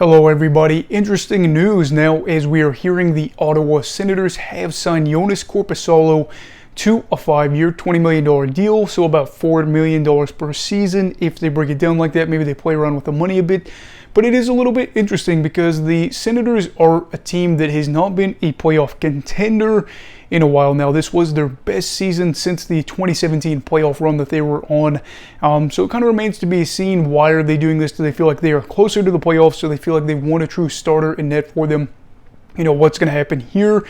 Hello everybody, interesting news now as we are hearing the Ottawa Senators have signed Joonas Korpisalo to a 5-year, $20 million deal, so about $4 million per season. If they break it down like that, maybe they play around with the money a bit. But it is a little bit interesting because the Senators are a team that has not been a playoff contender in a while now. This was their best season since the 2017 playoff run that they were on. So it kind of remains to be seen. Why are they doing this? Do they feel like they are closer to the playoffs? So they feel like they want a true starter in net for them? You know, what's going to happen here?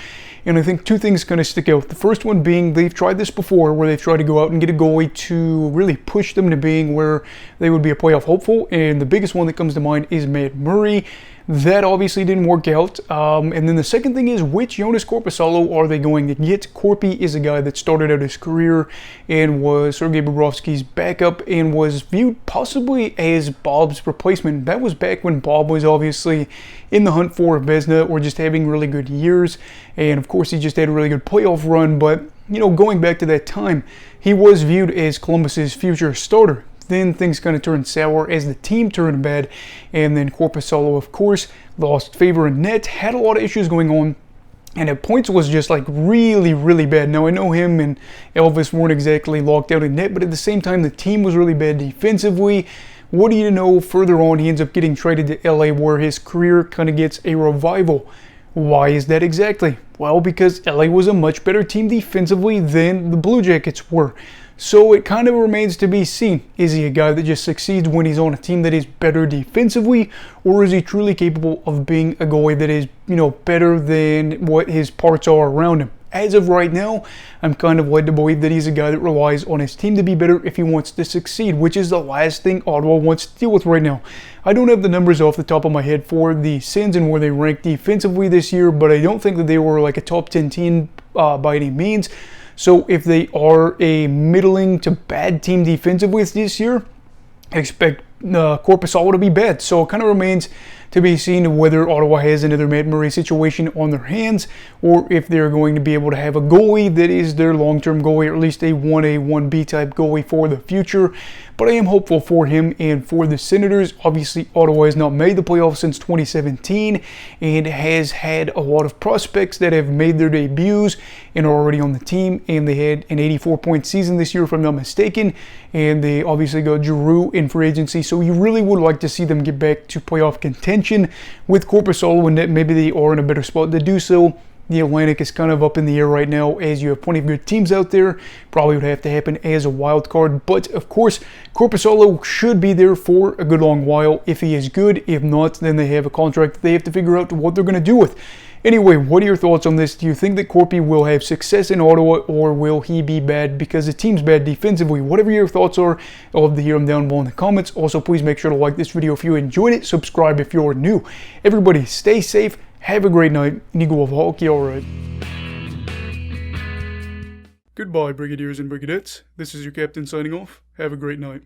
And I think two things kind of stick out. The first one being they've tried this before where they've tried to go out and get a goalie to really push them to being where they would be a playoff hopeful. And the biggest one that comes to mind is Matt Murray. That obviously didn't work out. And then the second thing is, which Joonas Korpisalo are they going to get? Korpi is a guy that started out his career and was Sergei Bobrovsky's backup and was viewed possibly as Bob's replacement. That was back when Bob was obviously in the hunt for a Vezina or just having really good years. And of course, he just had a really good playoff run. But, you know, going back to that time, he was viewed as Columbus's future starter. Then things kind of turned sour as the team turned bad, and then Korpisalo, of course, lost favor in net, had a lot of issues going on, and at points was just like really bad. Now I know him and Elvis weren't exactly locked out in net, but at the same time the team was really bad defensively. What do you know, further on he ends up getting traded to LA where his career kind of gets a revival. Why is that exactly? Well, because LA was a much better team defensively than the Blue Jackets were. So it kind of remains to be seen. Is he a guy that just succeeds when he's on a team that is better defensively, or is he truly capable of being a goalie that is, you know, better than what his parts are around him? As of right now, I'm kind of led to believe that he's a guy that relies on his team to be better if he wants to succeed, which is the last thing Ottawa wants to deal with right now. I don't have the numbers off the top of my head for the Sens and where they ranked defensively this year, but I don't think that they were like a top 10 team by any means. So if they are a middling to bad team defensively this year, I expect Korpisalo to be bad. So it kind of remains to be seen whether Ottawa has another Matt Murray situation on their hands, or if they're going to be able to have a goalie that is their long-term goalie, or at least a 1A, 1B type goalie for the future. But I am hopeful for him and for the Senators. Obviously, Ottawa has not made the playoffs since 2017 and has had a lot of prospects that have made their debuts and are already on the team. And they had an 84-point season this year, if I'm not mistaken. And they obviously got Giroux in free agency. So you really would like to see them get back to playoff contention with Korpisalo, and that maybe they are in a better spot to do so. The Atlantic is kind of up in the air right now as you have plenty of good teams out there. Probably would have to happen as a wild card. But of course, Korpisalo should be there for a good long while if he is good. If not, then they have a contract that they have to figure out what they're going to do with. Anyway, what are your thoughts on this? Do you think that Korpi will have success in Ottawa, or will he be bad because the team's bad defensively? Whatever your thoughts are, I'd love to hear them down below in the comments. Also, please make sure to like this video if you enjoyed it. Subscribe if you're new. Everybody, stay safe. Have a great night, and you go with hockey, alright. Goodbye, Brigadiers and Brigadettes. This is your captain signing off. Have a great night.